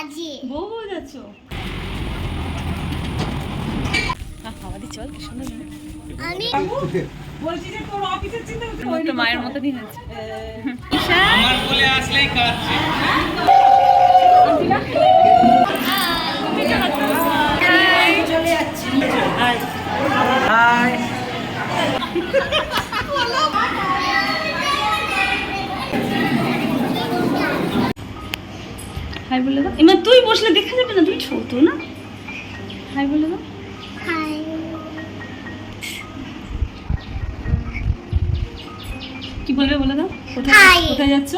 রাজি বউ যাচ্ছ আমাদের চল কি সুন্দর আমি বলছি যে তোর অফিসের চিন্তা করতে মায়ের মতনই হয়েছে ঈশা আমার বলে আসলেই কাজ চলে যাচ্ছি হাই হাই বলে দাও এমা তুই বসলে দেখা যাবে না তুই ছোট না হাই বলে দাও হাই কি বলবে বলে দাও Hi. কোথায় যাচ্ছ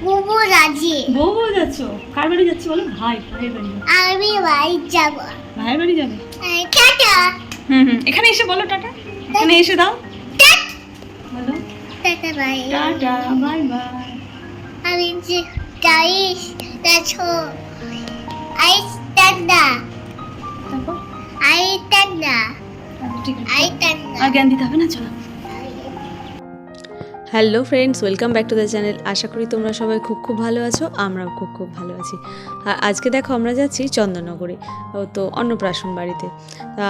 বুবু রাজি বউ যাচ্ছ কার বাড়ি যাচ্ছি বলো ভাইয়ের বাড়ি আমি বাড়ি যাব ভাইয়ের বাড়ি যাবে টাটা এখানে এসে বলো টাটা এখানে এসে দাও বলো tata bye tata bye bye আমি যে গাইস দেখো আই টাটা তারপর আই টাটা ঠিক আছে আই টাটা আর জ্ঞান দিতে হবে না চলো hello friends, welcome back to the channel. আশা করি তোমরা সবাই খুব ভালো আছো, আমরাও খুব ভালো আছি। আর আজকে দেখো আমরা যাচ্ছি চন্দননগরে, তো অন্নপ্রাশন বাড়িতে।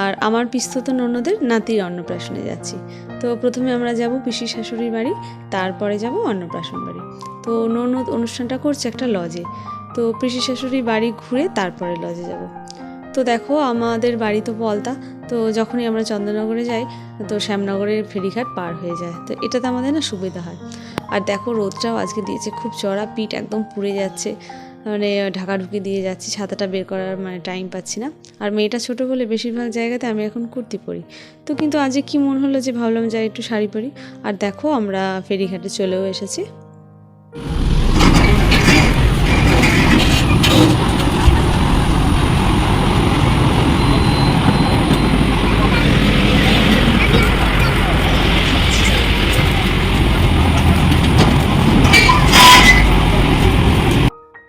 আর আমার পিস্তত ননদের নাতির অন্নপ্রাশনে যাচ্ছি। তো প্রথমে আমরা যাব পিসি শাশুড়ির বাড়ি, তারপরে যাব অন্নপ্রাশন বাড়ি। তো ননদ অনুষ্ঠানটা করছে একটা লজে, তো পিসি শাশুড়ির বাড়ি ঘুরে তারপরে লজে যাব। তো দেখো আমাদের বাড়ি তো পলতা, তো যখনই আমরা চন্দননগরে যাই তো শ্যামনগরের ফেরিঘাট পার হয়ে যায়, তো এটাতে আমাদের না সুবিধা হয়। আর দেখো রোদটাও আজকে দিয়েছে খুব চড়া, পিঠ একদম পুড়ে যাচ্ছে, মানে ঢাকাঢুকি দিয়ে যাচ্ছি, ছাতাটা বের করার মানে টাইম পাচ্ছি না। আর মেয়েটা ছোটো বলে বেশিরভাগ জায়গাতে আমি এখন কুর্তি পরি, তো কিন্তু আজকে কি মন হলো যে ভাবলাম যাই একটু শাড়ি পরি। আর দেখো আমরা ফেরিঘাটে চলেও এসেছি।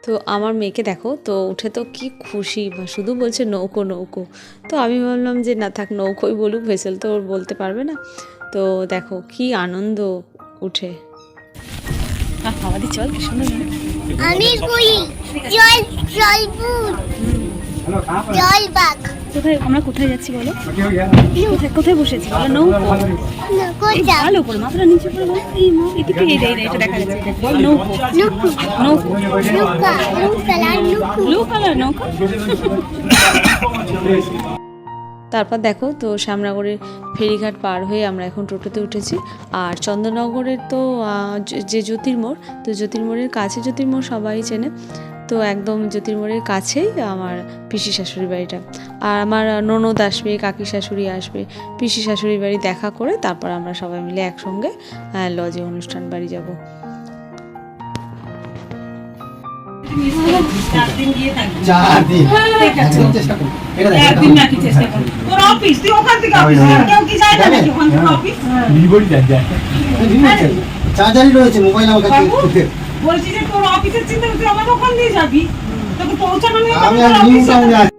তো আমার মেয়েকে দেখো, তো উঠে তো কি খুশি, বা শুধু বলছে নৌকো নৌকো। তো আমি ভাবলাম যে না থাক, নৌকোই বলুক, ভেসেল তো ওর বলতে পারবে না। তো দেখো কি আনন্দ উঠে। আমাদের চল কি সুন্দর আমি কই জল জলপুর জলবাগ কোথায় আমরা কোথায় যাচ্ছি বলো কোথায় বসেছি বলো নৌকো কই যাব ভালো করে মাথাটা নিচে করে বলো এই মা এদিকে এই এটা দেখা যাচ্ছে নৌকো লুকু নৌকো লুকা লুকালা লুকু ব্লু কালার নৌকো তারপর দেখো তো শ্যামনগরের ফেরিঘাট পার হয়ে আমরা এখন টোটোতে উঠেছি। আর চন্দননগরের তো যে জ্যোতির্মোড়, তো জ্যোতির্মোড়ের কাছে, জ্যোতির্মোড় সবাই চেনে, তো একদম জ্যোতির্মোড়ের কাছেই আমার পিসি শাশুড়ি বাড়িটা। আর আমার ননদ আসবে, কাকি শাশুড়ি আসবে, পিসি শাশুড়ি বাড়ি দেখা করে তারপর আমরা সবাই মিলে একসঙ্গে লজে অনুষ্ঠান বাড়ি যাব। চার্জারই রয়েছে, মোবাইল আমার কাছে। বলছি যে তোর অফিসের চিন্তা তুই আমার ওখান দিয়ে যাবি, তোকে পৌঁছানো নেই। আমি আর নিউ টাউনে আছি।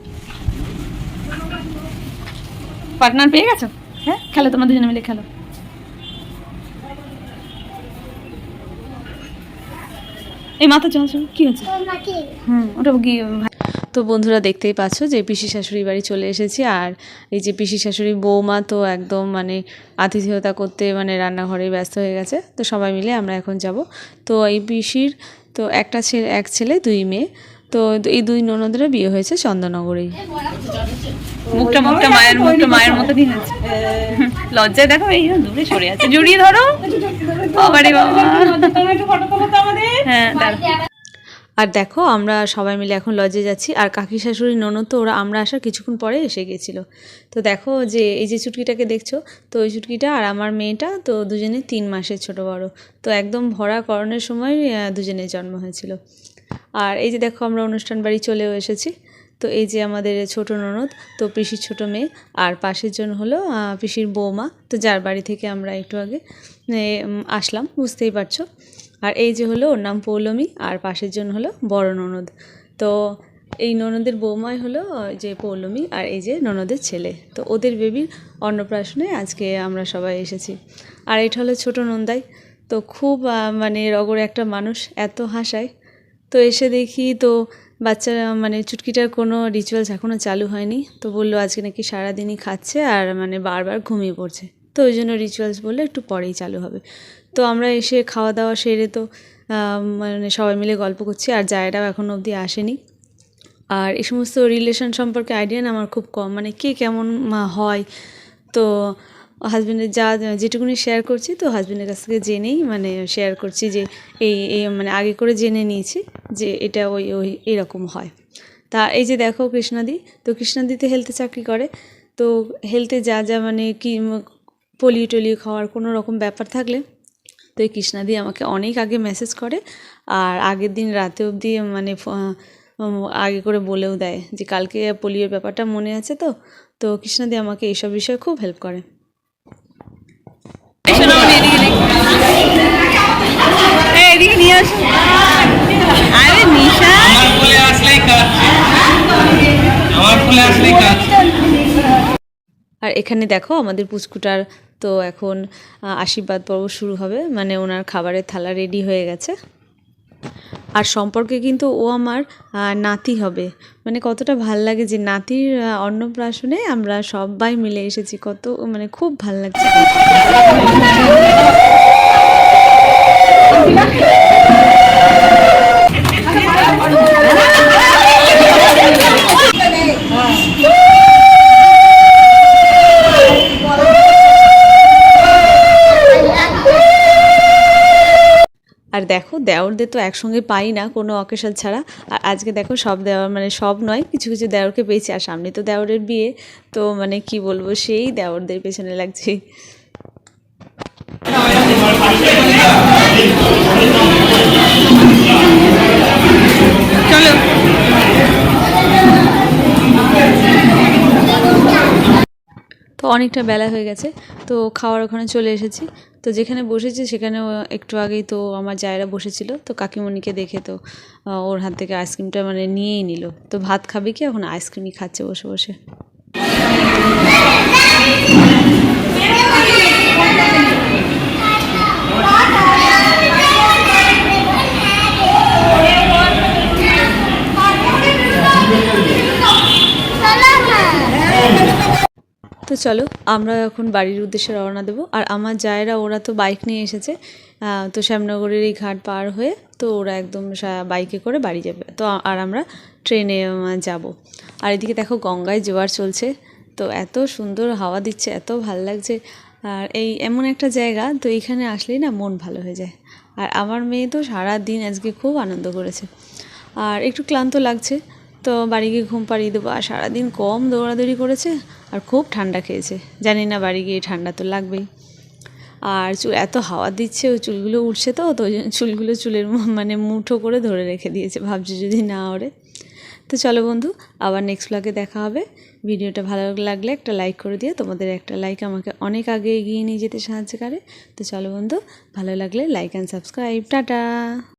পার্টনার পেয়ে গেছো? হ্যাঁ খেলো, তোমরা দুজনে মিলে খেলো। এই মাথা চল কি হচ্ছে? ওটা কি? তো বন্ধুরা দেখতেই পাচ্ছ যে পিসি শাশুড়ি বাড়ি চলে এসেছি। আর এই যে পিসি শাশুড়ি বৌমা তো একদম মানে আতিথেয়তা করতে মানে রান্নাঘরে ব্যস্ত হয়ে গেছে। তো সবাই মিলে আমরা এখন যাব। তো এই পিসির তো এক ছেলে 2 মেয়ে, তো এই 2 ননদের বিয়ে হয়েছে চন্দননগরেই। মুখটা মায়ের মতনই হয়েছে। লজ্জায় দেখো এই দূরে সরে আছে, জড়িয়ে ধরো। বাবারে বাবা, হ্যাঁ আর দেখো আমরা সবাই মিলে এখন লজে যাচ্ছি। আর কাকি শাশুড়ি ননদ তো আমরা আসার কিছুক্ষণ পরে এসে গেছিলো। তো দেখো যে এই যে চুটকিটাকে দেখছো, তো ওই চুটকিটা আর আমার মেয়েটা তো দুজনে 3 মাসের ছোট বড়, তো একদম ভরা করণের সময় দুজনের জন্ম হয়েছিল। আর এই যে দেখো আমরা অনুষ্ঠান বাড়ি চলেও এসেছি। তো এই যে আমাদের ছোট ননদ, তো পিসির ছোট মেয়ে, আর পাশের জন হলো পিসির বৌমা, তো যার বাড়ি থেকে আমরা একটু আগে আসলাম, বুঝতেই পারছো। আর এই যে হলো ওর নাম পৌলমী, আর পাশের জন হলো বড় ননদ। তো এই ননদের বৌমাই হলো যে পৌলমী, আর এই যে ননদের ছেলে, তো ওদের বেবির অন্নপ্রাশনে আজকে আমরা সবাই এসেছি। আর এটা হলো ছোট নন্দাই, তো খুব মানে রগর একটা মানুষ, এত হাসায়। তো এসে দেখি তো বাচ্চারা মানে চুটকিটার কোনো রিচুয়ালস এখনও চালু হয়নি, তো বললো আজকে নাকি সারাদিনই খাচ্ছে আর মানে বারবার ঘুমিয়ে পড়ছে, তো ওই জন্য রিচুয়ালস বললে একটু পরেই চালু হবে। তো আমরা এসে খাওয়া দাওয়া সেরে তো মানে সবাই মিলে গল্প করছি, আর জায়গাটাও এখনও অবধি আসেনি। আর এই সমস্ত রিলেশন সম্পর্কে আইডিয়া না আমার খুব কম, মানে কে কেমন হয়। তো হাজব্যান্ডের যেটুকুনি শেয়ার করছি, তো হাজব্যান্ডের কাছ থেকে জেনেই মানে শেয়ার করছি যে এই মানে আগে করে জেনে নিয়েছি যে এটা ওই এরকম হয়। তা এই যে দেখো কৃষ্ণাদি, তো কৃষ্ণাদিতে হেলথে চাকরি করে, তো হেলথে যা মানে কি পোলিও টোলিও খাওয়ার কোনো রকম ব্যাপার থাকলে তো এই কৃষ্ণাদি আমাকে অনেক আগে মেসেজ করে, আর আগের দিন রাতে অবধি মানে আগে করে বলেও দেয় যে কালকে পোলিওর ব্যাপারটা মনে আছে। তো কৃষ্ণাদি আমাকে এইসব বিষয়ে খুব হেল্প করে। এদিকে নিয়ে আসো। আরে নিশা আমার কোলে আসলেই কাজ, আমার কোলে আসলেই কাজ। আর এখানে দেখো আমাদের পুচকুটার তো এখন আশীর্বাদ পর্ব শুরু হবে, মানে ওনার খাবারের থালা রেডি হয়ে গেছে। আর সম্পর্কে কিন্তু ও আমার নাতি হবে, মানে কতটা ভাল লাগে যে নাতির অন্নপ্রাশনে আমরা সবাই মিলে এসেছি, কত মানে খুব ভাল লাগছে। আর দেখো দেওরদের তো একসঙ্গে পাই না কোনো অকেশন ছাড়া, আর আজকে দেখো সব দেওয়ার মানে সব নয় কিছু কিছু দেওরকে পেয়েছি, আর সামনে তো দেওরের বিয়ে, তো মানে কি বলবো সেই দেওরদের পেছনে লাগছে। চলো। তো অনেকটা বেলা হয়ে গেছে, তো খাওয়ার ওখানে চলে এসেছি। তো যেখানে বসেছি সেখানেও একটু আগেই তো আমার জায়রা বসেছিল, তো কাকিমণিকে দেখে তো ওর হাত থেকে আইসক্রিমটা মানে নিয়েই নিল। তো ভাত খাবে কি, এখন আইসক্রিমই খাচ্ছে বসে বসে। তো চলো আমরা এখন বাড়ির উদ্দেশ্যে রওনা দেবো। আর আমার জায়েরা ওরা তো বাইক নিয়ে এসেছে, তো শ্যামনগরের এই ঘাট পার হয়ে তো ওরা একদম বাইকে করে বাড়ি যাবে, তো আর আমরা ট্রেনে যাব। আর এদিকে দেখো গঙ্গায় জোয়ার চলছে, তো এত সুন্দর হাওয়া দিচ্ছে, এত ভাল লাগছে। আর এই এমন একটা জায়গা, তো এইখানে আসলেই না মন ভালো হয়ে যায়। আর আমার মেয়ে তো সারা দিন আজকে খুব আনন্দ করেছে, আর একটু ক্লান্ত লাগছে, তো বাড়ি গিয়ে ঘুম পাড়িয়ে দেবো। আর সারাদিন কম দৌড়াদৌড়ি করেছে আর খুব ঠান্ডা খেয়েছে, জানি না বাড়ি গিয়ে ঠান্ডা তো লাগবেই। আর এত হাওয়া দিচ্ছে, ওই চুলগুলো উঠছে, তো ওই জন্য চুলগুলো চুলের মানে মুঠো করে ধরে রেখে দিয়েছে, ভাবছি যদি না ওড়ে। তো চলো বন্ধু, আবার নেক্সট ব্লগে দেখা হবে। ভিডিওটা ভালো লাগলে একটা লাইক করে দিও, তোমাদের একটা লাইক আমাকে অনেক আগে এগিয়ে নিয়ে যেতে সাহায্য করে। তো চলো বন্ধু, ভালো লাগলে লাইক অ্যান্ড সাবস্ক্রাইব, টাটা।